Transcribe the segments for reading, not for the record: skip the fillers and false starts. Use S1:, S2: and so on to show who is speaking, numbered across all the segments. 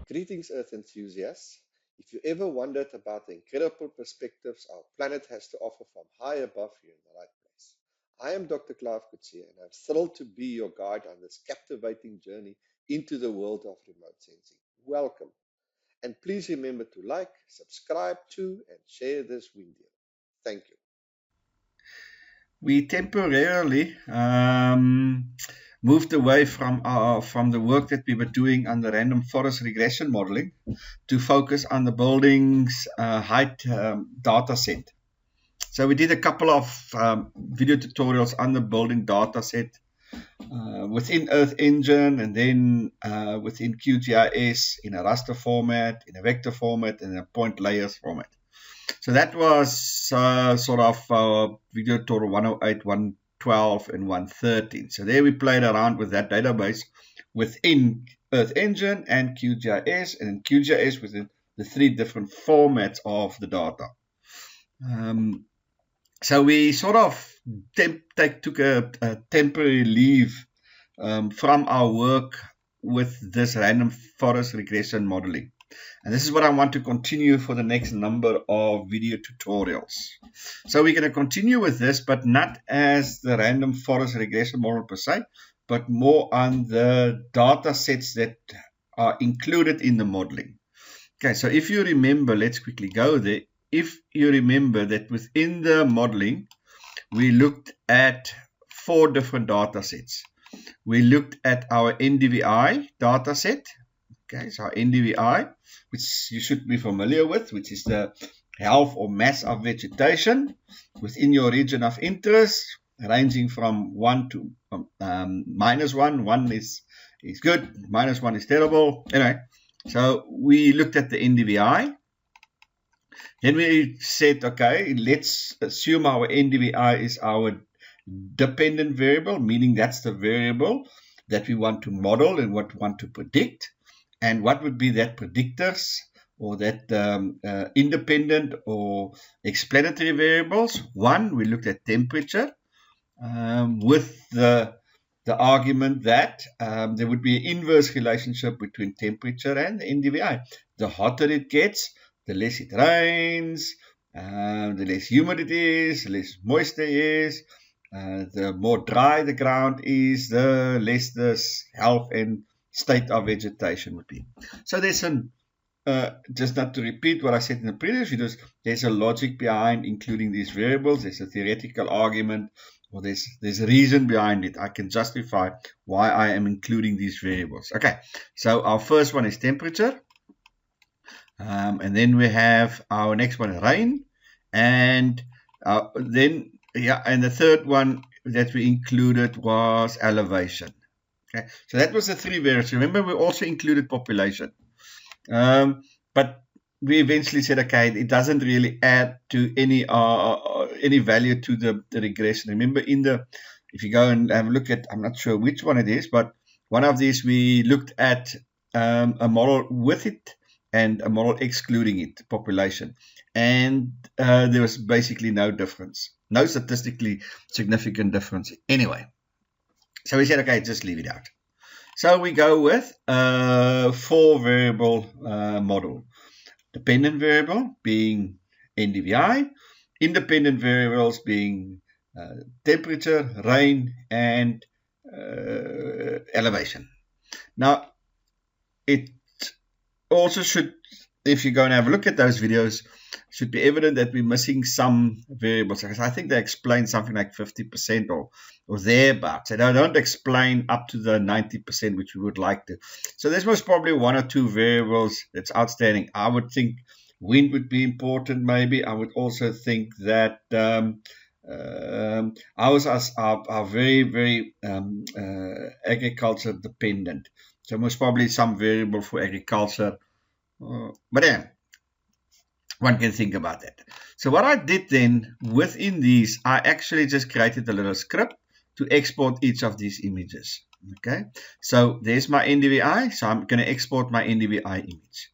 S1: Greetings, Earth enthusiasts. If you ever wondered about the incredible perspectives our planet has to offer from high above, you're in the right place. I am Dr. Clive Coetzee, and I'm thrilled to be your guide on this captivating journey into the world of remote sensing. Welcome. And please remember to like, subscribe to, and share this video. Thank you.
S2: We temporarily moved away from the work that we were doing on the random forest regression modeling to focus on the building's height data set. So we did a couple of video tutorials on the building data set within Earth Engine, and then within QGIS in a raster format, in a vector format, and a point layers format. So that was sort of video tutorial 108, 112, and 113. So there we played around with that database within Earth Engine and QGIS, and in QGIS within the three different formats of the data. So we sort of took a temporary leave from our work with this random forest regression modeling. And this is what I want to continue for the next number of video tutorials. So we're going to continue with this, but not as the random forest regression model per se, but more on the data sets that are included in the modeling. Okay, so if you remember, let's quickly go there. If you remember that within the modeling, we looked at 4 different data sets. We looked at our NDVI data set. Okay, so our NDVI, which you should be familiar with, which is the health or mass of vegetation within your region of interest, ranging from 1 to -1. 1 is good, -1 is terrible. Anyway, so we looked at the NDVI. Then we said, okay, let's assume our NDVI is our dependent variable, meaning that's the variable that we want to model and what we want to predict. And what would be that predictors or that independent or explanatory variables? One, we looked at temperature with the argument that there would be an inverse relationship between temperature and the NDVI. The hotter it gets, the less it rains, the less humid it is, the less moist it is, the more dry the ground is, the less the health and state of vegetation would be. So there's just not to repeat what I said in the previous videos, there's a logic behind including these variables. There's a theoretical argument, or there's a reason behind it. I can justify why I am including these variables. Okay, so our first one is temperature. And then we have our next one, rain. And then, and the third one that we included was elevation. Okay, so that was the 3 variables. Remember, we also included population. But we eventually said, okay, it doesn't really add to any value to the regression. Remember, if you go and have a look at, I'm not sure which one it is, but one of these we looked at a model with it and a model excluding it, population. And there was basically no difference, no statistically significant difference anyway. So we said, okay, just leave it out. So we go with a 4 variable model. Dependent variable being NDVI, independent variables being temperature, rain, and elevation. Now, it also should, if you go and have a look at those videos, should be evident that we're missing some variables. Because I think they explain something like 50% or thereabouts. They don't explain up to the 90%, which we would like to. So there's most probably 1 or 2 variables that's outstanding. I would think wind would be important, maybe. I would also think that ours are very, very agriculture dependent. So most probably some variable for agriculture. But yeah, one can think about that. So what I did then within these, I actually just created a little script to export each of these images. Okay, so there's my NDVI. So I'm going to export my NDVI image.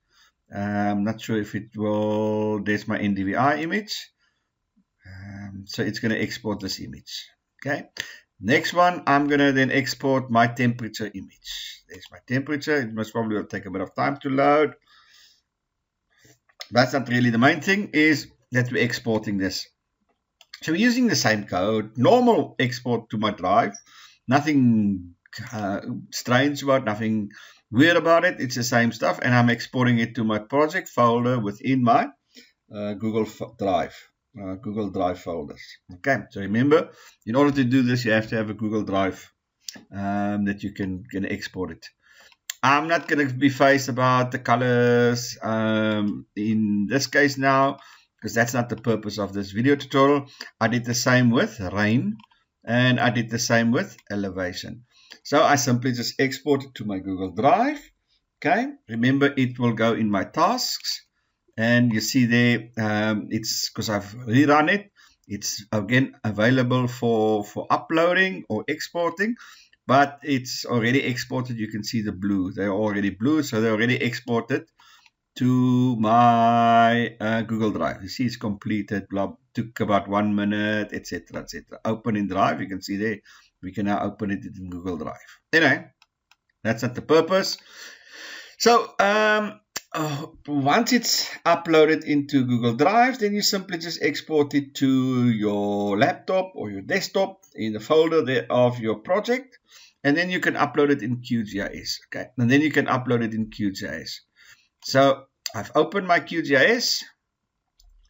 S2: I'm not sure if it will. There's my NDVI image. So it's going to export this image. Okay, Next one, I'm going to then export my temperature image. There's my temperature. It must probably will take a bit of time to load. That's not really the main thing, is that we're exporting this. So we're using the same code, normal export to my drive, nothing strange about, nothing weird about it. It's the same stuff, and I'm exporting it to my project folder within my Google Drive. Google Drive folders. Okay, so remember, in order to do this, you have to have a Google Drive that you can export it. I'm not going to be phased about the colors in this case now, because that's not the purpose of this video tutorial. I did the same with rain, and I did the same with elevation. So I simply just export it to my Google Drive. Okay, remember, it will go in my tasks. And you see there, it's because I've rerun it. It's again available for uploading or exporting, but it's already exported. You can see the blue. They're already blue, so they're already exported to my Google Drive. You see it's completed. Took about 1 minute, etc., etc. Open in Drive. You can see there. We can now open it in Google Drive. Anyway, that's not the purpose. So once it's uploaded into Google Drive, then you simply just export it to your laptop or your desktop in the folder there of your project, and then you can upload it in QGIS. Okay, and then you can upload it in QGIS. So I've opened my QGIS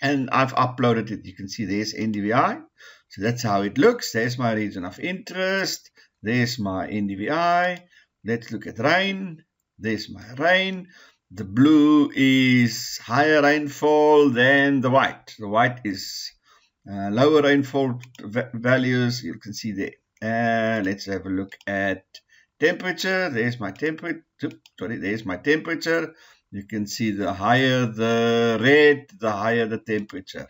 S2: and I've uploaded it. You can see there's NDVI. So that's how it looks. There's my region of interest. There's my NDVI. Let's look at rain. There's my rain. The blue is higher rainfall than the white. The white is lower rainfall values. You can see there. Let's have a look at temperature. There's my temperature. Sorry, there's my temperature. You can see the higher the red, the higher the temperature.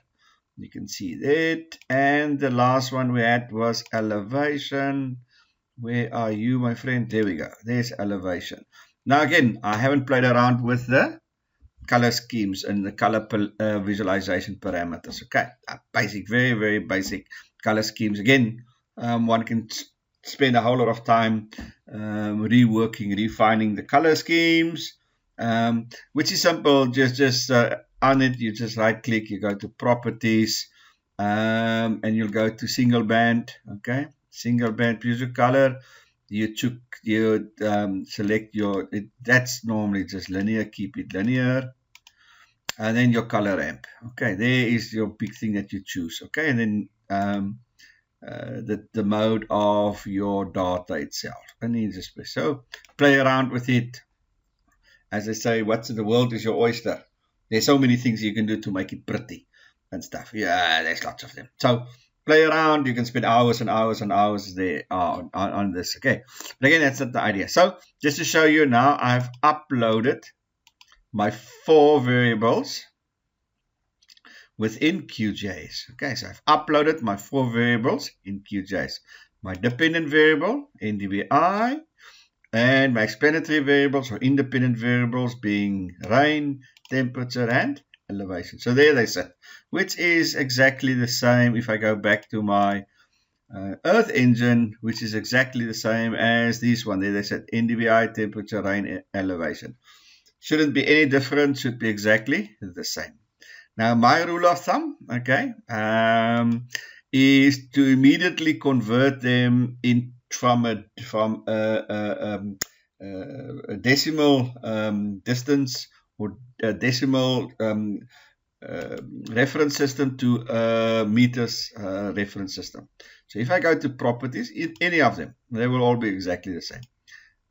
S2: You can see that. And the last one we had was elevation. Where are you, my friend? There we go. There's elevation. Now again, I haven't played around with the color schemes and the color visualization parameters. Okay, basic, very, very basic color schemes. Again, one can spend a whole lot of time reworking, refining the color schemes, which is simple. Just on it, you just right click, you go to properties, and you'll go to single band. Okay, single band preview color. You select your, that's normally just linear, keep it linear, and then your color ramp. Okay, there is your big thing that you choose. Okay, and then the mode of your data itself. And you just so play around with it. As I say, what's in the world is your oyster. There's so many things you can do to make it pretty and stuff. Yeah, there's lots of them. So play around. You can spend hours and hours and hours there on this. Okay, but again, that's not the idea. So just to show you now, I've uploaded my 4 variables within QGIS. Okay, so I've uploaded my 4 variables in QGIS. My dependent variable, NDVI, and my explanatory variables or independent variables being rain, temperature, and elevation. So there they sit, which is exactly the same if I go back to my Earth Engine, which is exactly the same as this one. There they said NDVI, temperature, rain, elevation. Shouldn't be any different, should be exactly the same. Now my rule of thumb, okay, is to immediately convert them in from a decimal distance or a decimal reference system to a meters reference system. So if I go to properties, in any of them, they will all be exactly the same.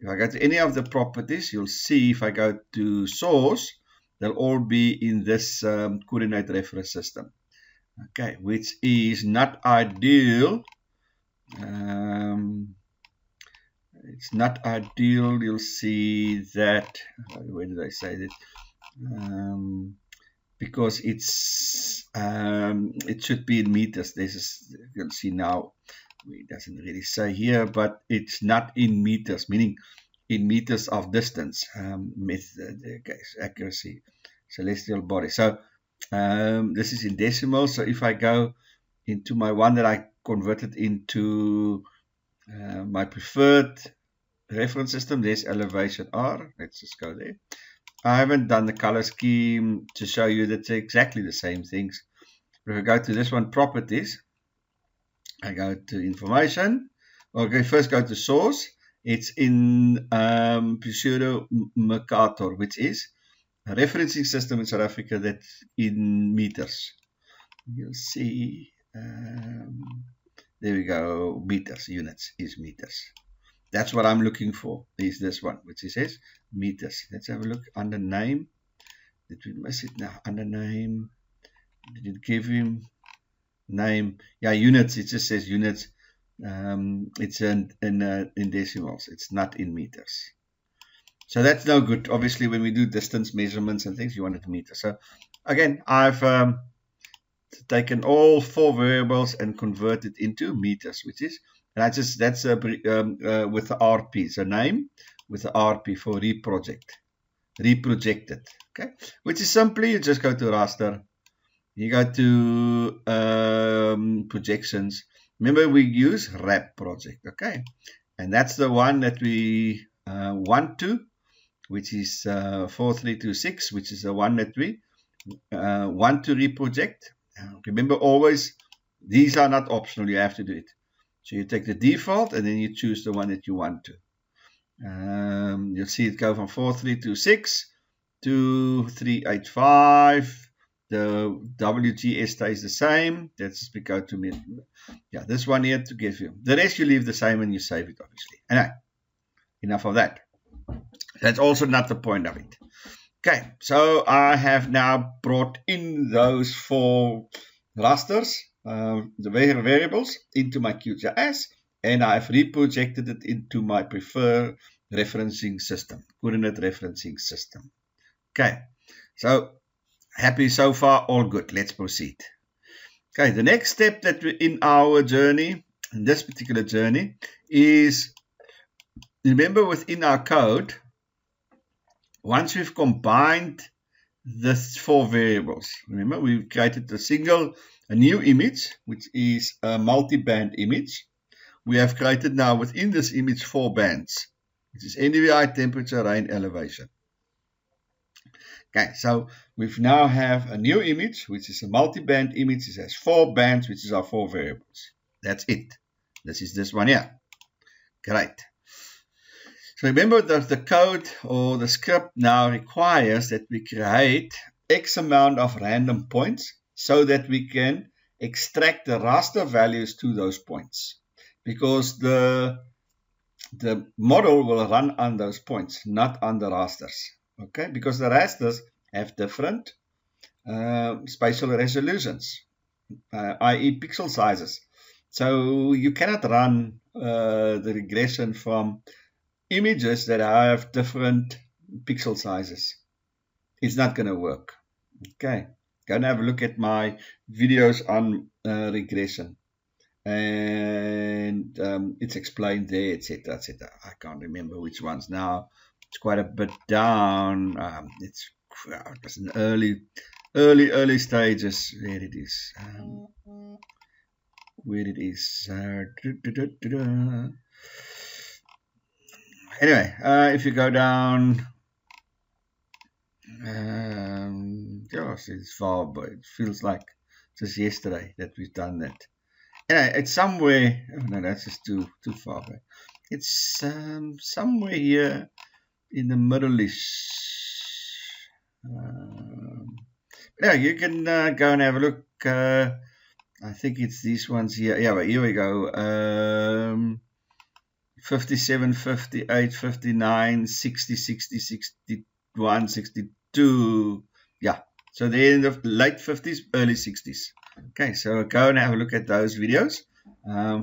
S2: If I go to any of the properties, you'll see if I go to source, they'll all be in this coordinate reference system. Okay, which is not ideal. It's not ideal. You'll see that, where did I say that? Because it's it should be in meters. This is, you can see now, it doesn't really say here, but it's not in meters, meaning in meters of distance. Okay, accuracy, celestial body. So this is in decimals. So if I go into my one that I converted into My preferred reference system, there's elevation R. Let's just go there. I haven't done the color scheme to show you that it's exactly the same things. If I go to this one, properties, I go to information. Okay, first go to source. It's in Pseudo Mercator, which is a referencing system in South Africa that's in meters. You'll see, there we go, meters, units is meters. That's what I'm looking for, is this one, which says meters. Let's have a look under name. Did we miss it now? Under name, did it give him name? Yeah, units, it just says units. It's in decimals, it's not in meters. So that's no good. Obviously, when we do distance measurements and things, you want it in meters. So again, I've taken all 4 variables and converted into meters, which is, and that's with the RP. So name with the RP for reprojected. Okay, which is simply you just go to raster, you go to projections. Remember, we use wrap project. Okay, and that's the one that we want to, which is 4326, which is the one that we want to reproject. Remember, always, these are not optional, you have to do it. So you take the default and then you choose the one that you want to. You'll see it go from 4326 to 385. The WGS stays the same. Let's just go to me. Yeah, this one here to give you. The rest you leave the same and you save it, obviously. Anyway, enough of that. That's also not the point of it. Okay, so I have now brought in those 4 rasters, the variables, into my QGIS, and I've reprojected it into my preferred referencing system, coordinate referencing system. Okay, so happy so far, all good. Let's proceed. Okay, the next step that we're in our journey, in this particular journey, is, remember, within our code, once we've combined the 4 variables, remember we've created a new image, which is a multi-band image. We have created now within this image 4 bands, which is NDVI, temperature, rain, elevation. Okay, so we now have a new image, which is a multi-band image. It has 4 bands, which is our 4 variables. That's it. This is this one here. Great. So remember that the code or the script now requires that we create X amount of random points so that we can extract the raster values to those points. Because the model will run on those points, not on the rasters. Okay, because the rasters have different spatial resolutions, i.e. pixel sizes. So you cannot run the regression from images that have different pixel sizes. It's not going to work. Okay, go and have a look at my videos on regression, and it's explained there, etc., etc. I can't remember which ones now. It's quite a bit down. It was in early stages. Where it is. Anyway, if you go down, gosh, it's far, but it feels like just yesterday that we've done that. Anyway, it's somewhere. Oh no, that's just too far back. It's somewhere here in the middle-ish. Yeah, you can go and have a look. I think it's these ones here. Yeah, but here we go. 57, 58, 59, 60, 60, 61, 62. Yeah, so they're in the late 50s, early 60s. Okay, so go and have a look at those videos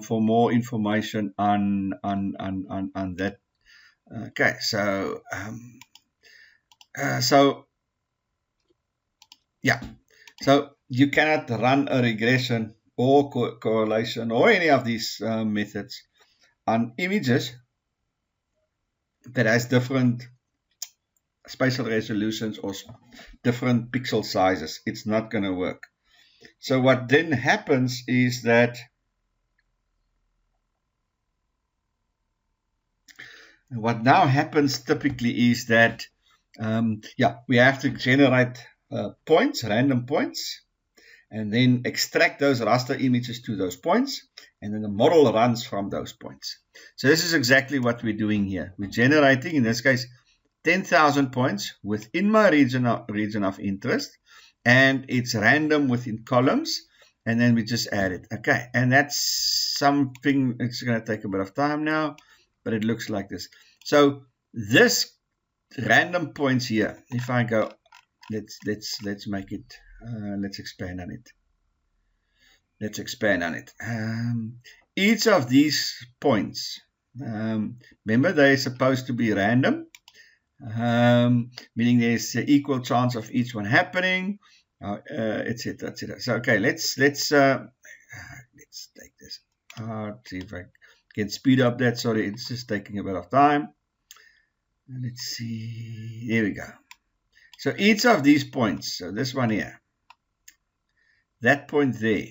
S2: for more information on that. Okay, so yeah, so you cannot run a regression or correlation or any of these methods on images that has different spatial resolutions or different pixel sizes. It's not going to work. So what then happens is that what now happens typically is that, we have to generate points, random points, and then extract those raster images to those points, and then the model runs from those points. So this is exactly what we're doing here. We're generating, in this case, 10,000 points within my region of interest, and it's random within columns, and then we just add it. Okay, and that's something, it's going to take a bit of time now, but it looks like this. So this random points here, if I go, let's make it, let's expand on it. Let's expand on it. Each of these points, remember, they're supposed to be random, meaning there's an equal chance of each one happening, etc., etc. So okay, let's take this out, see if I can speed up that. Sorry, it's just taking a bit of time. Let's see, there we go. So each of these points, so this one here, that point there,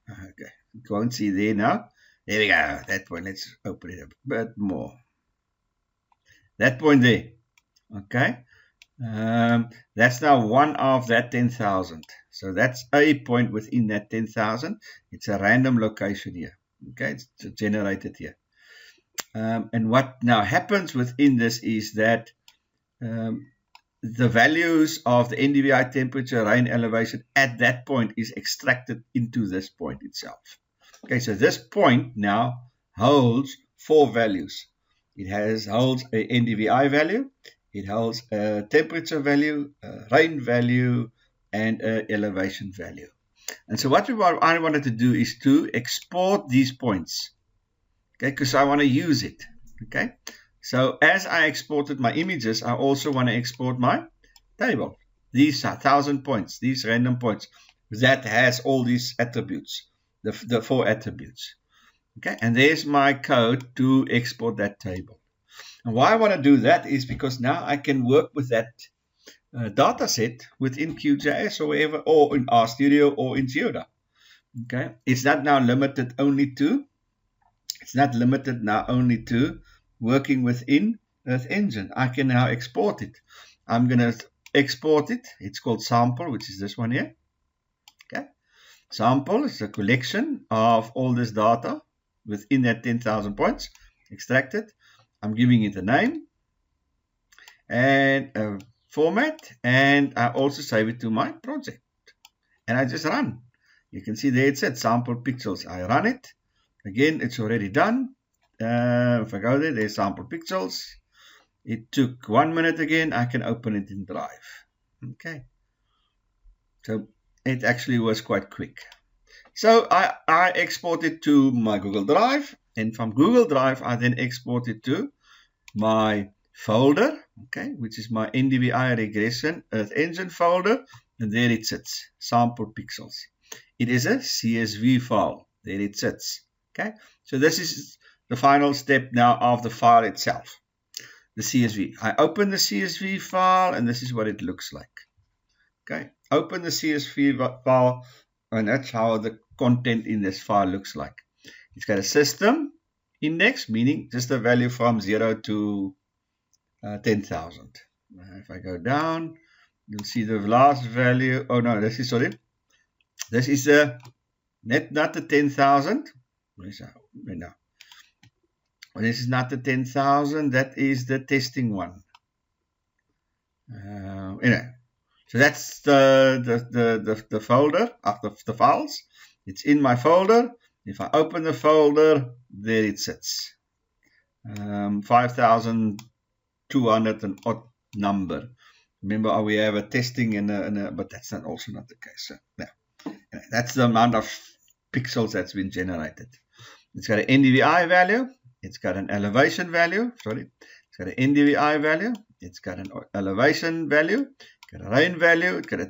S2: okay, you can't see there now. There we go, that point. Let's open it up a bit more. That point there, okay, that's now one of that 10,000. So that's a point within that 10,000. It's a random location here, okay, it's generated here. And what now happens within this is that the values of the NDVI temperature, rain, elevation at that point is extracted into this point itself. Okay, so this point now holds 4 values. It holds a NDVI value, it holds a temperature value, a rain value, and an elevation value. And so what I wanted to do is to export these points, okay, because I want to use it. Okay, so as I exported my images, I also want to export my table. These are 1,000 points, these random points, that has all these attributes, the 4 attributes. Okay, and there's my code to export that table. And why I want to do that is because now I can work with that data set within QGIS or wherever, or in RStudio or in Geoda. Okay, it's not now limited only to, working within Earth Engine. I can now export it. I'm going to export it. It's called sample, which is this one here. Okay, sample is a collection of all this data within that 10,000 points. Extract it. I'm giving it a name and a format, and I also save it to my project. And I just run. You can see there it said sample pixels. I run it. Again, it's already done. If I go there, there's sample pixels. It took 1 minute again. I can open it in Drive. Okay. So it actually was quite quick. So I exported to my Google Drive. And from Google Drive, I then export it to my folder, okay, which is my NDVI regression Earth Engine folder. And there it sits, sample pixels. It is a CSV file. There it sits. Okay, so this is the final step now of the file itself, the CSV. I open the CSV file, and this is what it looks like. Okay, open the CSV file, and that's how the content in this file looks like. It's got a system index, meaning just a value from 0 to 10,000. If I go down, you'll see the last value. Oh no, this is, sorry, this is not the 10,000. No, this is not the 10,000. That is the testing one. Anyway, so that's the folder of the files. It's in my folder. If I open the folder, there it sits. 5,200 and odd number. Remember, we have a testing but that's also not the case. So, yeah. That's the amount of pixels that's been generated. It's got an NDVI value. It's got an elevation value. Sorry. It's got an NDVI value. It's got an elevation value. It's got a rain value. It's got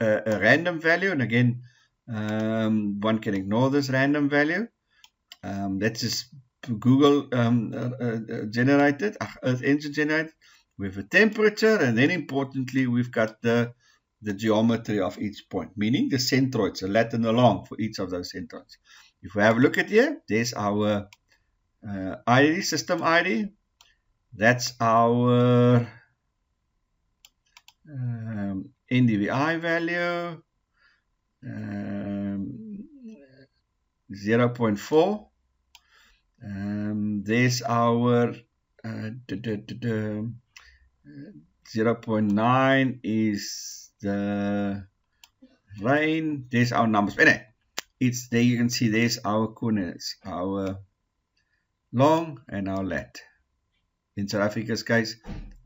S2: a random value. And again, one can ignore this random value. That's just Google generated, Earth Engine generated. We have a temperature, and then importantly, we've got the geometry of each point, meaning the centroids, the lat and the long for each of those centroids. If we have a look at here, there's our ID, system ID, That's our NDVI value, 0.4. There's our 0.9 is the rain. There's our numbers. Anyway, it's there. You can see there's our coordinates, our long and our lat. In South Africa's case,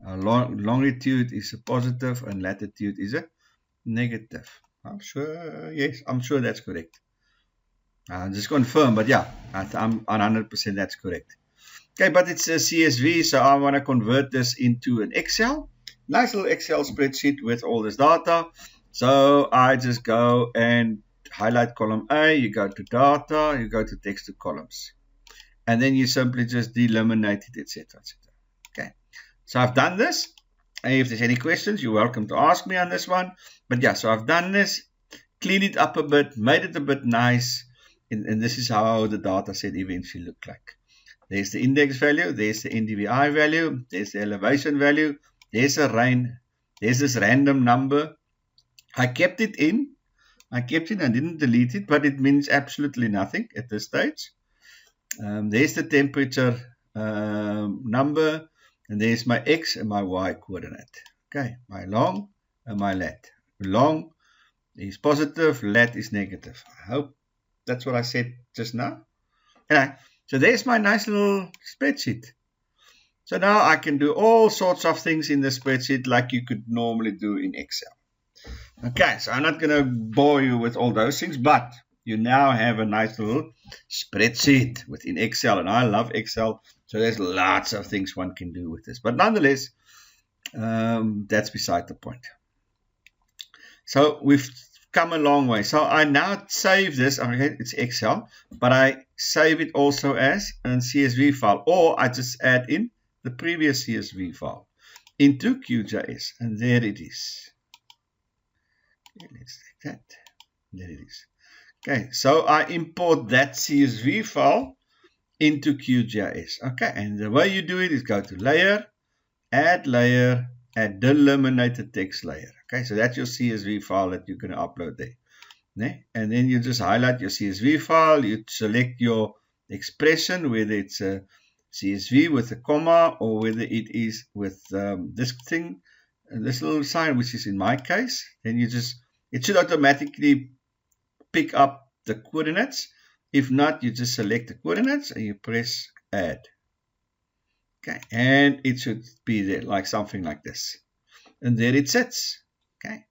S2: our longitude is a positive and latitude is a negative. I'm sure, yes, I'm sure that's correct. Just confirm, but yeah, I'm 100% that's correct. Okay, but it's a CSV, so I want to convert this into an Excel. Nice little Excel spreadsheet with all this data. So I just go and highlight column A, you go to data, you go to text to columns. And then you simply just delimitate it, etc. etc. Okay, so I've done this. And if there's any questions, you're welcome to ask me on this one. But yeah, so I've done this, cleaned it up a bit, made it a bit nice. And this is how the data set eventually looked like. There's the index value, there's the NDVI value, there's the elevation value, there's a rain, there's this random number. I kept it in, I didn't delete it, but it means absolutely nothing at this stage. There's the temperature number, and there's my X and my Y coordinate. Okay, my long and my lat. Long is positive, lat is negative. I hope that's what I said just now. Anyway, so there's my nice little spreadsheet. So now I can do all sorts of things in the spreadsheet like you could normally do in Excel. Okay, so I'm not going to bore you with all those things, but you now have a nice little spreadsheet within Excel. And I love Excel, so there's lots of things one can do with this. But nonetheless, that's beside the point. So we've come a long way. So I now save this. Okay, it's Excel, but I save it also as a CSV file, or I just add in the previous CSV file into QGIS, and there it is. Okay, let's take that. There it is. Okay, so I import that CSV file into QGIS. Okay, and the way you do it is go to layer, add delimited text layer. Okay, so that's your CSV file that you're going to upload there. And then you just highlight your CSV file, you select your expression, whether it's a CSV with a comma or whether it is with this thing, this little sign, which is in my case. Then it should automatically pick up the coordinates. If not, you just select the coordinates and you press add. Okay, and it should be there like something like this. And there it sits. Okay,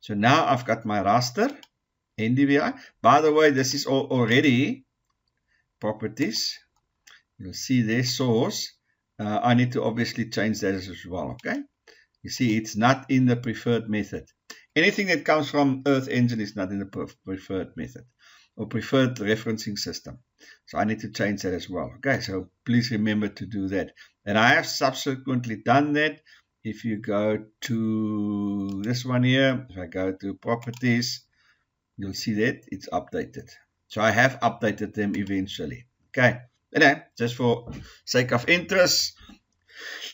S2: so now I've got my raster, NDVI. By the way, this is already properties. You'll see their source. I need to obviously change that as well. Okay, you see it's not in the preferred method. Anything that comes from Earth Engine is not in the preferred method or preferred referencing system. So I need to change that as well. Okay, so please remember to do that. And I have subsequently done that. If you go to this one here, if I go to properties, you'll see that it's updated. So I have updated them eventually. Okay, and just for sake of interest,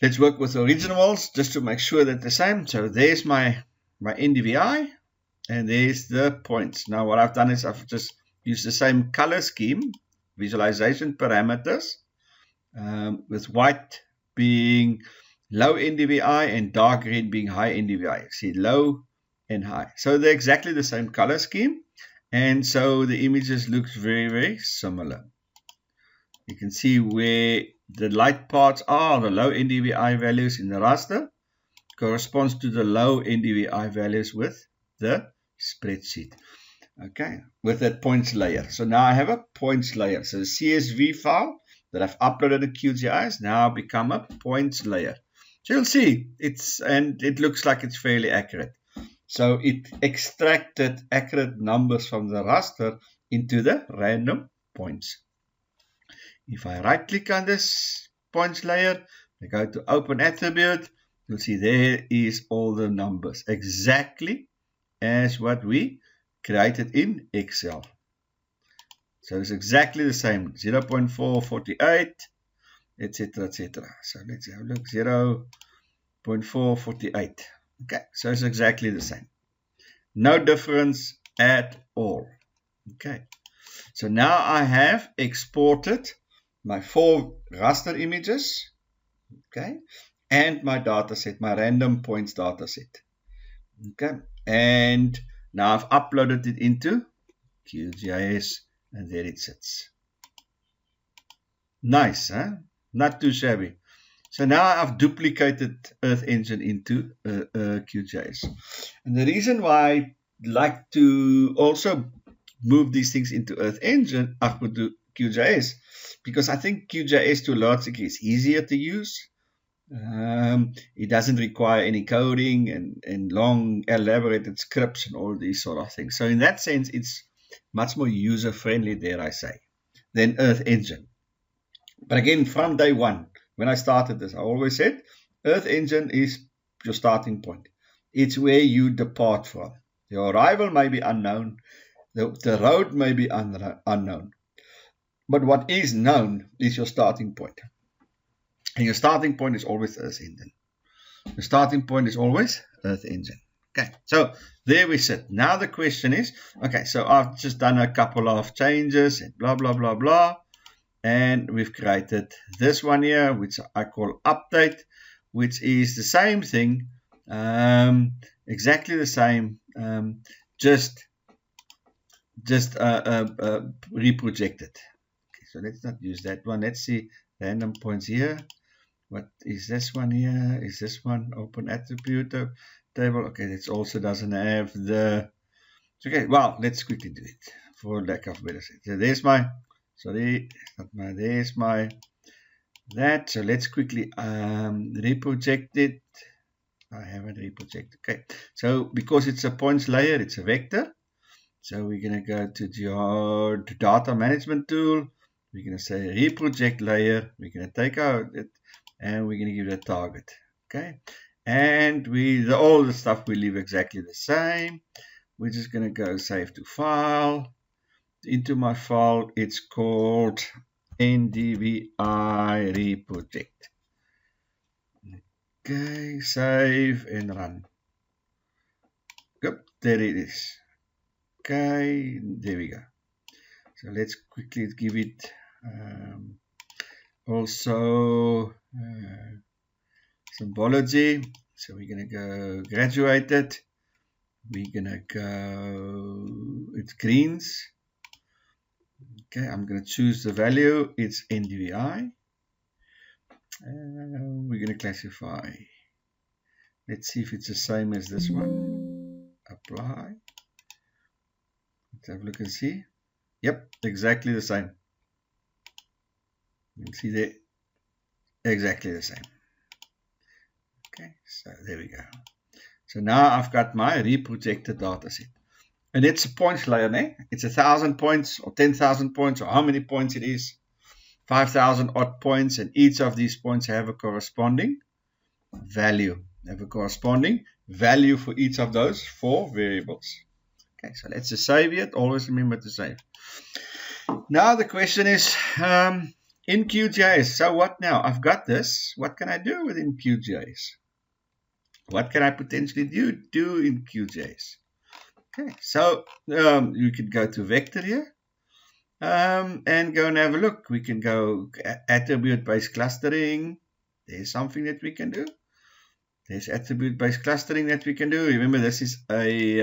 S2: let's work with the originals just to make sure that they're the same. So there's my NDVI, and there's the points. Now what I've done is I've just used the same color scheme, visualization parameters, with white being low NDVI and dark green being high NDVI. See, low and high. So they're exactly the same color scheme, and so the images looks very, very similar. You can see where the light parts are, the low NDVI values in the raster corresponds to the low NDVI values with the spreadsheet. Okay, with that points layer. So now I have a points layer. So the CSV file that I've uploaded to QGIS now become a points layer. So you'll see it looks like it's fairly accurate. So it extracted accurate numbers from the raster into the random points. If I right click on this points layer, I go to open attribute, you'll see there is all the numbers exactly as what we created in Excel. So it's exactly the same, 0.448, etc., etc. So let's have a look, 0.448. Okay, so it's exactly the same. No difference at all. Okay, so now I have exported my 4 raster images, okay, and my data set, my random points data set. Okay, and now I've uploaded it into QGIS, and there it sits. Nice, huh? Not too shabby. So now I've duplicated Earth Engine into QGIS. And the reason why I like to also move these things into Earth Engine, to QGIS, because I think QGIS to a large degree is easier to use. It doesn't require any coding and long elaborated scripts and all these sort of things. So in that sense, it's much more user-friendly, dare I say, than Earth Engine. But again, from day one, when I started this, I always said, Earth Engine is your starting point. It's where you depart from. Your arrival may be unknown. The road may be unknown. But what is known is your starting point. And your starting point is always Earth Engine. The starting point is always Earth Engine. Okay, so there we sit. Now the question is, okay, so I've just done a couple of changes and blah, blah, blah, blah. And we've created this one here, which I call update, which is the same thing, exactly the same, just reprojected. Okay, so let's not use that one. Let's see random points here. What is this one here? Is this one open attribute table? Okay, this also doesn't have the. Okay, well, let's quickly do it for lack of better say. So there's my. Sorry, not my, there's my that. So let's quickly reproject it. I haven't reprojected. Okay, so because it's a points layer, it's a vector. So we're going to go to your data management tool. We're going to say reproject layer. We're going to take out it and we're going to give it a target. Okay, and all the stuff we leave exactly the same. We're just going to go save to file. Into my file, it's called NDVI reproject. Okay, save and run. Yep, there it is. Okay, there we go. So let's quickly give it also symbology. So we're going to go graduated. We're going to go, it's greens. Okay, I'm going to choose the value. It's NDVI. We're going to classify. Let's see if it's the same as this one. Apply. Let's have a look and see. Yep, exactly the same. You can see there, exactly the same. Okay, so there we go. So now I've got my reprojected data set. And it's a points layer, né? It's 1,000 points or 10,000 points or how many points it is. 5,000 odd points, and each of these points have a corresponding value. Have a corresponding value for each of those 4 variables. Okay, so let's just save it. Always remember to save. Now the question is, in QGIS, so what now? I've got this. What can I do within QGIS? What can I potentially do in QGIS? Okay, so you could go to vector here and go and have a look. We can go attribute-based clustering. There's something that we can do. There's attribute-based clustering that we can do. Remember, this is a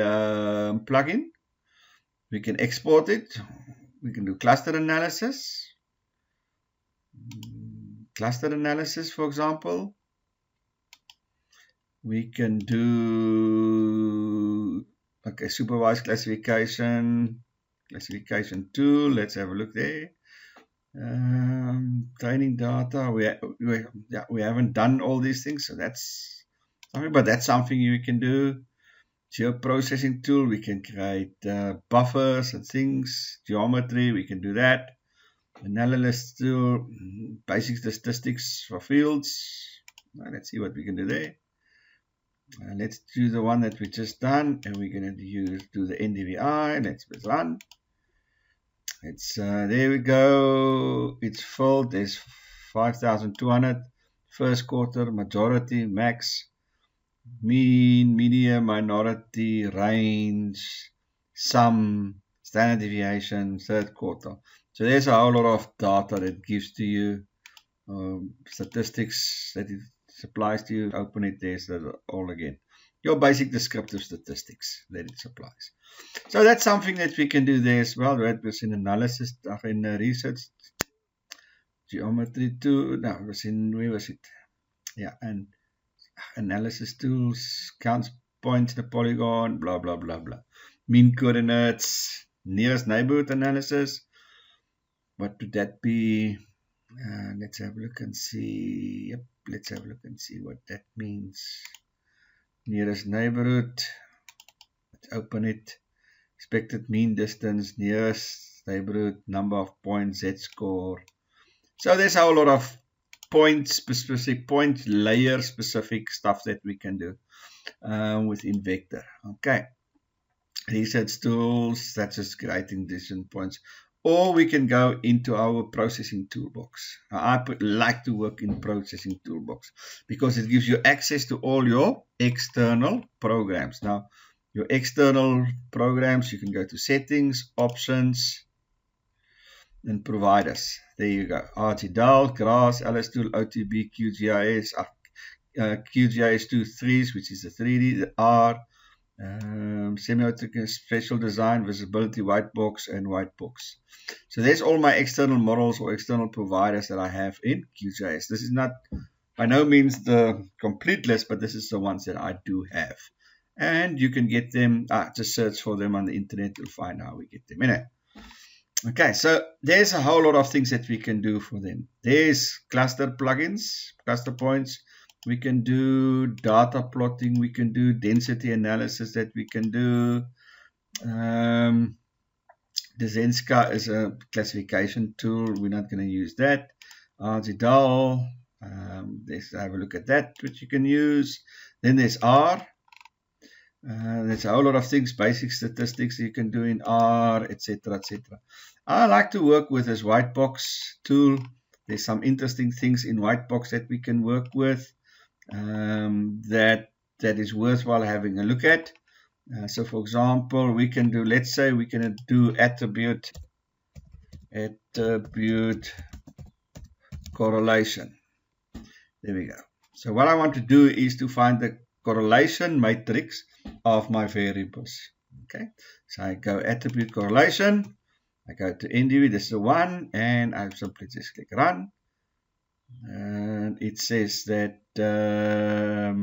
S2: plugin. We can export it. We can do cluster analysis. Cluster analysis, for example. We can do, okay, supervised classification tool. Let's have a look there. Training data. We haven't done all these things, so that's something, but that's something you can do. Geoprocessing tool. We can create buffers and things. Geometry. We can do that. Analysis tool. Basic statistics for fields. Let's see what we can do there. Let's do the one that we just done, and we're going to do the NDVI. Let's run. It's there we go. It's filled. There's 5,200. First quarter, majority, max, mean, median, minority, range, sum, standard deviation, third quarter. So there's a whole lot of data that gives to you statistics that it supplies to you. Open it, there's that all again. Your basic descriptive statistics that it supplies. So that's something that we can do there as well. That was in analysis, in research, geometry too. No, it was in, where was it? Yeah, and analysis tools, counts points in the polygon, blah, blah, blah, blah. Mean coordinates, nearest neighborhood analysis. What would that be? Let's have a look and see. Yep, let's have a look and see what that means. Nearest neighborhood. Let's open it. Expected mean distance, nearest neighborhood, number of points, z-score. So there's a whole lot of point specific, point layer specific stuff that we can do within Vector. Okay. Research tools, that's just creating decision points. Or we can go into our processing toolbox. I like to work in processing toolbox because it gives you access to all your external programs. Now, your external programs, you can go to settings, options, and providers. There you go. ArcGIS, GRASS, LSTool, OTB, QGIS, QGIS 2.3, which is the 3D, the R, semiotic special design, visibility, white box, and white box. So there's all my external models or external providers that I have in QGIS. This is not by no means the complete list, but this is the ones that I do have. And you can get them, just search for them on the internet, you'll find how we get them in it. Okay, so there's a whole lot of things that we can do for them. There's cluster plugins, cluster points. We can do data plotting. We can do density analysis that we can do. The Zenska is a classification tool. We're not going to use that. ArcGIS, let's have a look at that, which you can use. Then there's R. There's a whole lot of things, basic statistics you can do in R, etc., etc. I like to work with this white box tool. There's some interesting things in white box that we can work with that is worthwhile having a look at. So, for example, we can do, let's say, we can do attribute correlation. There we go. So, what I want to do is to find the correlation matrix of my variables. Okay, so I go attribute correlation, I go to NDV, this is the one, and I simply just click run, and it says that for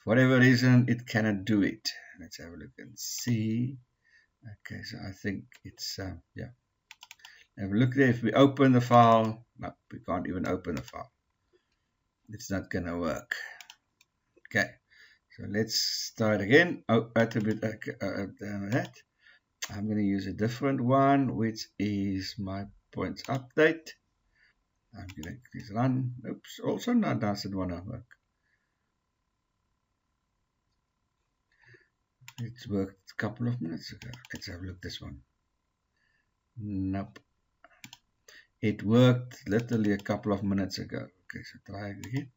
S2: whatever reason it cannot do it. Let's have a look and see. Okay, so I think it's yeah, have a look there. If we open the file, no, we can't even open the file. It's not gonna work. Okay, so let's start again. Attribute that. I'm going to use a different one, which is my points update. I'm going to click run. Oops, also not doesn't want to work. It's worked a couple of minutes ago. Let's have a look at this one. Nope. It worked literally a couple of minutes ago. Okay, so try again.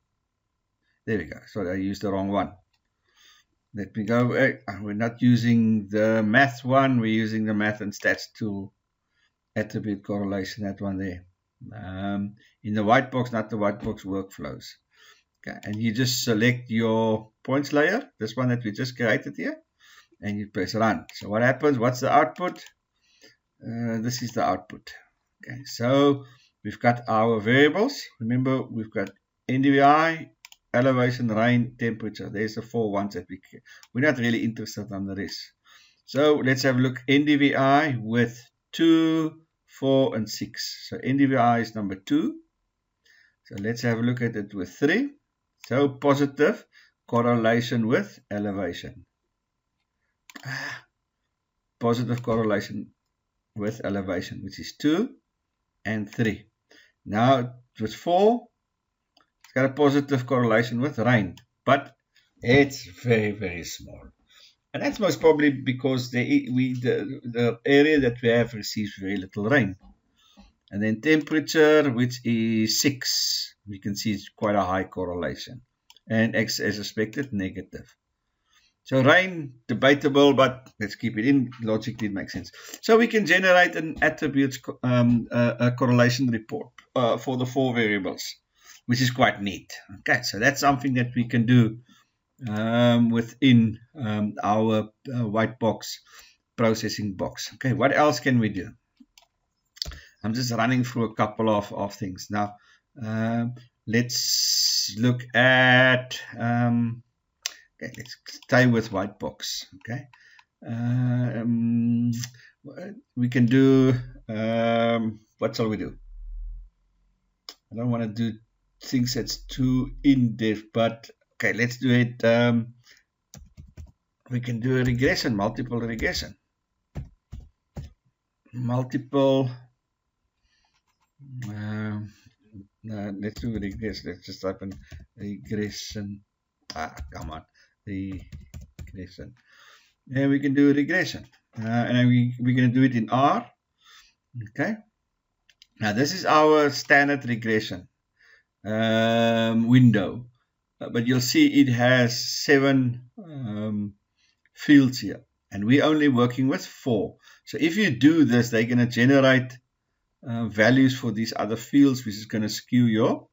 S2: There we go. Sorry, I used the wrong one. Let me go. We're not using the math one. We're using the math and stats tool. Attribute correlation, that one there. In the white box, not the white box workflows. Okay, and you just select your points layer, this one that we just created here, and you press run. So what happens? What's the output? This is the output. Okay, so we've got our variables. Remember, we've got NDVI, elevation, rain, temperature. There's the 4 ones that we're not really interested on the rest. So let's have a look. NDVI with 2, 4, and 6. So NDVI is number 2. So let's have a look at it with 3. So positive correlation with elevation. Positive correlation with elevation, which is 2 and 3. Now with 4. It's got a positive correlation with rain, but it's very, very small. And that's most probably because the area that we have receives very little rain. And then temperature, which is 6. We can see it's quite a high correlation. And X as expected, negative. So rain, debatable, but let's keep it in. Logically, it makes sense. So we can generate an attributes a correlation report for the 4 variables, which is quite neat. Okay, so that's something that we can do within our white box processing box. Okay, what else can we do? I'm just running through a couple of things. Now, let's look at, okay, let's stay with white box. Okay, we can do, what shall we do? I don't want to do things that's too in-depth, but okay, let's do it. We can do a regression, multiple regression. Multiple, let's do regression. Let's just type in regression. Come on, regression. And we can do a regression. And we're going to do it in R. Okay. Now, this is our standard regression window. But you'll see it has 7 fields here. And we're only working with 4. So if you do this, they're going to generate values for these other fields, which is going to skew your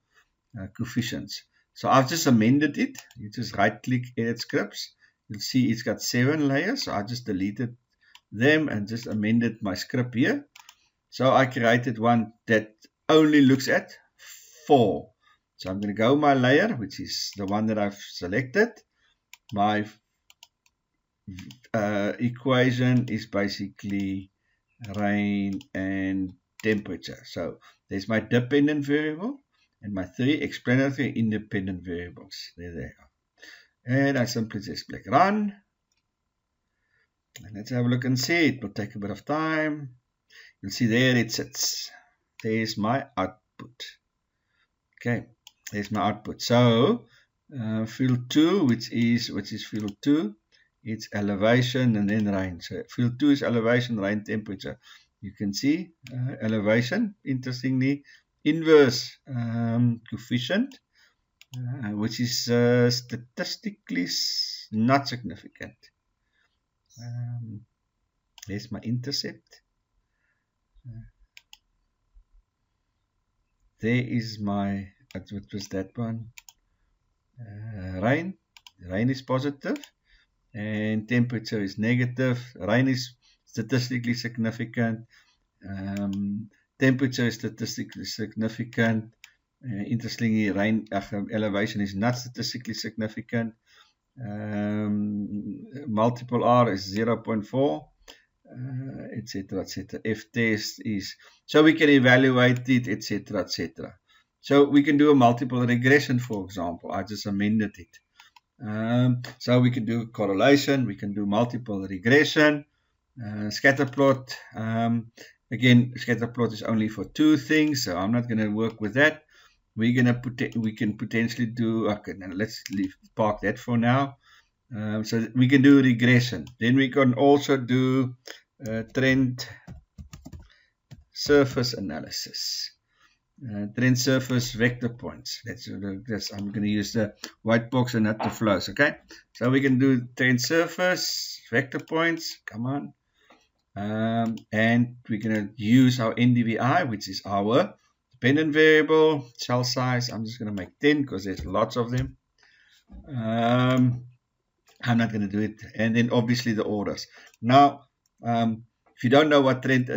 S2: coefficients. So I've just amended it. You just right click, edit scripts. You'll see it's got 7 layers. So I just deleted them and just amended my script here. So I created one that only looks at 4. So I'm going to go my layer, which is the one that I've selected. My equation is basically rain and temperature. So there's my dependent variable and my 3 explanatory independent variables. There they are. And I simply just click run. And let's have a look and see. It will take a bit of time. You'll see there it sits. There's my output. Okay, there's my output. So field 2, which is field 2, it's elevation and then rain. So field 2 is elevation, rain, temperature. You can see elevation, interestingly, inverse coefficient, which is statistically not significant. There's my intercept. There is my, what was that one? Rain. Rain is positive and temperature is negative. Rain is statistically significant. Temperature is statistically significant. Interestingly, rain elevation is not statistically significant. Multiple R is 0.4. Etc. etc. F test is, so we can evaluate it, etc. etc. So we can do a multiple regression, for example. I just amended it. So we can do correlation, we can do multiple regression, scatter plot. Again, scatter plot is only for 2 things, so I'm not going to work with that. We can potentially do, okay, now let's park that for now. So we can do regression. Then we can also do trend surface analysis. Trend surface vector points. I'm going to use the white box and not the flows. Okay, so we can do trend surface vector points. Come on, and we're going to use our NDVI, which is our dependent variable. Cell size, I'm just going to make 10 because there's lots of them. I'm not going to do it. And then obviously the orders. Now, if you don't know what trend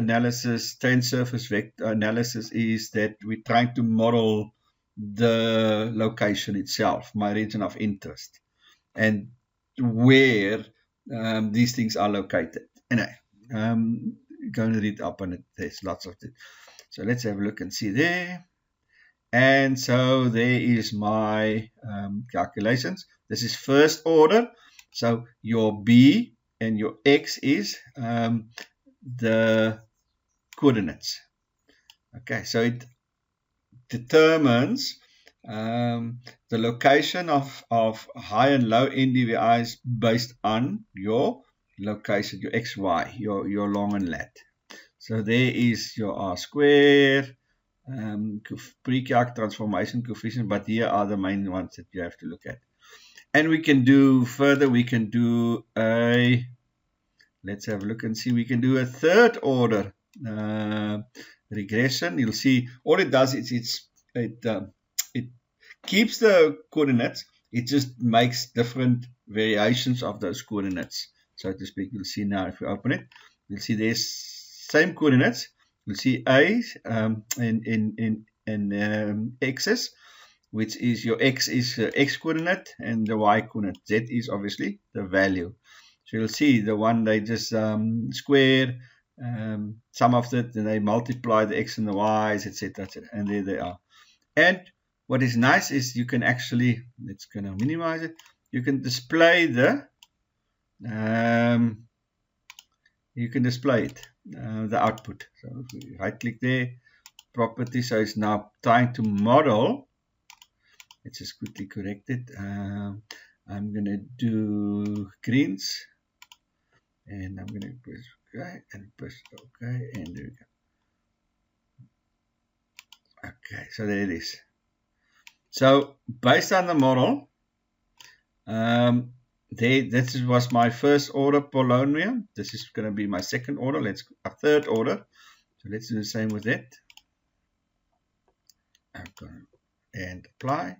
S2: surface vector analysis is, that we're trying to model the location itself, my region of interest, and where these things are located. Anyway, going to read up on it. There's lots of it. So let's have a look and see there. And so there is my calculations. This is first order. So your B and your X is the coordinates. Okay, so it determines the location of high and low NDVIs based on your location, your XY, your long and lat. So there is your R square, pre-calc transformation coefficient, but here are the main ones that you have to look at. And we can do further, we can do a, let's have a look and see, we can do a third order regression. You'll see all it does is it keeps the coordinates, it just makes different variations of those coordinates, so to speak. You'll see now if you open it, you'll see there's same coordinates. You'll see A in x's, which is your x is the x coordinate and the y coordinate. Z is obviously the value. So you'll see the one they just square some of it, and they multiply the x and the y's, etc., and there they are. And what is nice is you can actually, let's gonna minimize it, you can display the the output. So if we right click there, property, so it's now trying to model. Let's just quickly correct it. I'm gonna do greens, and I'm gonna press OK and press OK, and there we go. Okay, so there it is. So based on the model, this was my first order polynomial. This is going to be my second order. Let's a third order. So let's do the same with it. And apply.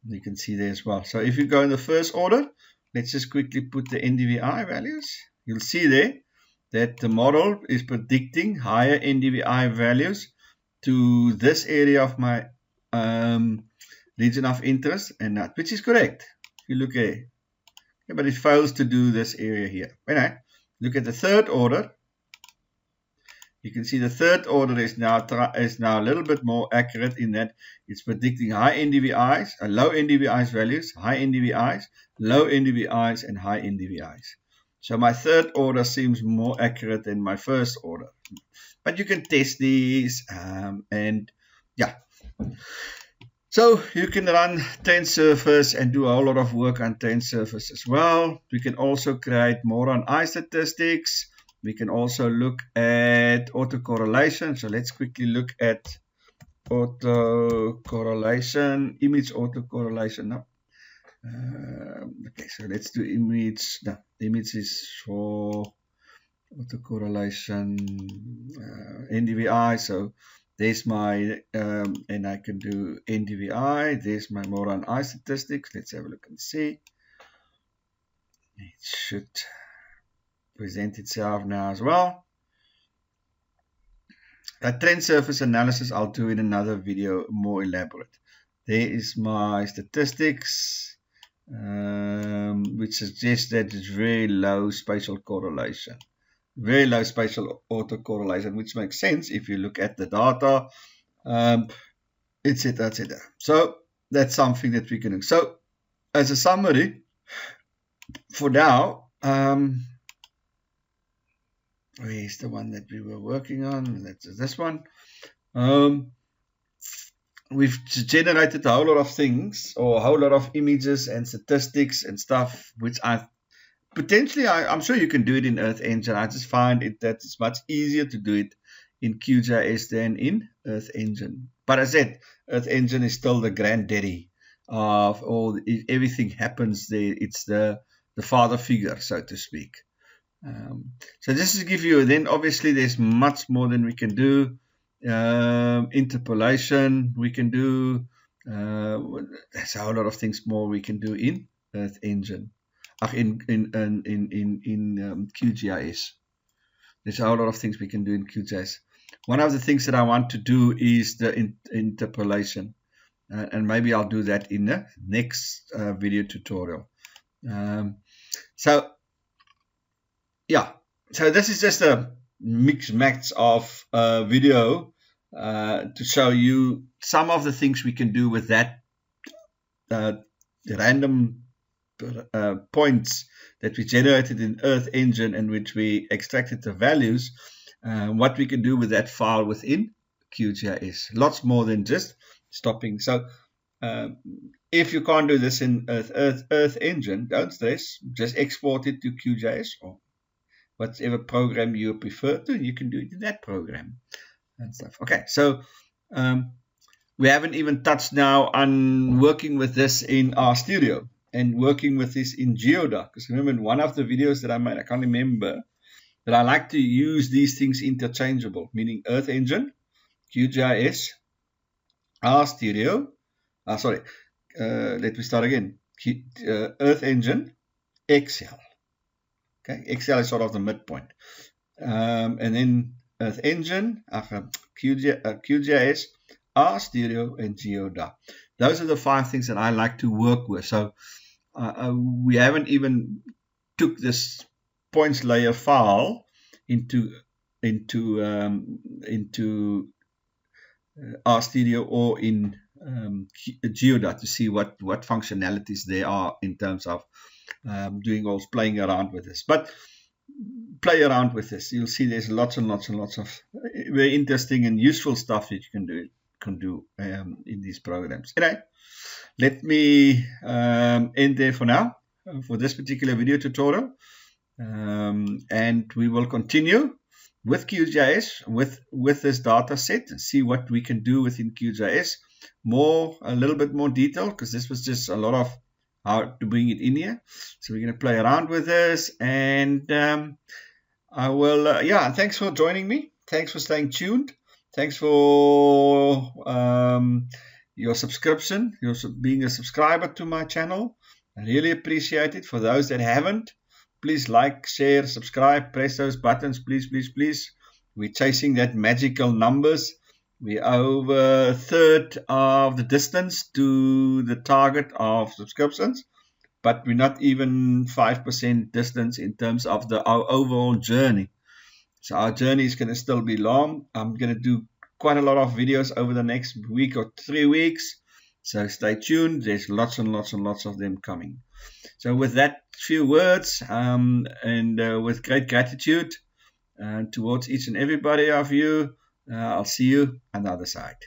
S2: You can see there as well. So if you go in the first order, let's just quickly put the NDVI values. You'll see there that the model is predicting higher NDVI values to this area of my region of interest and not, which is correct. If you look here, okay, but it fails to do this area here. When I look at the third order, you can see the third order is now a little bit more accurate in that it's predicting high NDVIs, low NDVIs values, high NDVIs, low NDVIs, and high NDVIs. So my third order seems more accurate than my first order. But you can test these, and yeah. So you can run TensorFlow and do a whole lot of work on TensorFlow as well. We can also create more on I statistics. We can also look at autocorrelation. So let's quickly look at autocorrelation, image autocorrelation. No. Okay, so let's do image. No, image is for autocorrelation, NDVI. So there's my, and I can do NDVI. There's my more on I statistics. Let's have a look and see. It should present itself now as well. That trend surface analysis I'll do in another video, more elaborate. There is my statistics, which suggests that it's very low spatial correlation. Very low spatial autocorrelation, which makes sense if you look at the data, etc., etc. So that's something that we can do. So as a summary, for now, where's the one that we were working on? That's this one. We've generated a whole lot of things, or a whole lot of images and statistics and stuff, which I'm sure you can do it in Earth Engine. I just find it that it's much easier to do it in QGIS than in Earth Engine. But as I said, Earth Engine is still the granddaddy of all. If everything happens there, it's the father figure, so to speak. So just to give you, then obviously there's much more than we can do. Interpolation we can do. There's a whole lot of things more we can do in Earth Engine. In QGIS. There's a whole lot of things we can do in QGIS. One of the things that I want to do is the interpolation, and maybe I'll do that in the next video tutorial. So yeah, so this is just a mixed match of video to show you some of the things we can do with that random points that we generated in Earth Engine, and which we extracted the values, what we can do with that file within QGIS. Lots more than just stopping. So if you can't do this in Earth Engine, don't stress. Just export it to QGIS, or whatever program you prefer to, you can do it in that program and stuff. Okay, so we haven't even touched now on working with this in RStudio and working with this in Geoda. Because remember, in one of the videos that I made, I can't remember, that I like to use these things interchangeable, meaning Earth Engine, QGIS, RStudio. Let me start again. Earth Engine, Excel. Okay, Excel is sort of the midpoint. And then Earth Engine, QGIS, RStudio, and Geoda. Those are the 5 things that I like to work with. So we haven't even took this points layer file into RStudio or in Geoda to see what functionalities there are in terms of playing around with this. But play around with this. You'll see there's lots and lots and lots of very interesting and useful stuff that you can do in these programs. Anyway, let me end there for now for this particular video tutorial, and we will continue with QGIS with this data set and see what we can do within QGIS. A little bit more detail, because this was just a lot of how to bring it in here. So we're going to play around with this, and I will, thanks for joining me. Thanks for staying tuned. Thanks for your subscription, being a subscriber to my channel. I really appreciate it. For those that haven't, please like, share, subscribe, press those buttons, please, please, please. We're chasing that magical numbers. We're over a third of the distance to the target of subscriptions, but we're not even 5% distance in terms of our overall journey. So our journey is going to still be long. I'm going to do quite a lot of videos over the next week or 3 weeks. So stay tuned. There's lots and lots and lots of them coming. So with that few words, and with great gratitude towards each and everybody of you, I'll see you on the other side.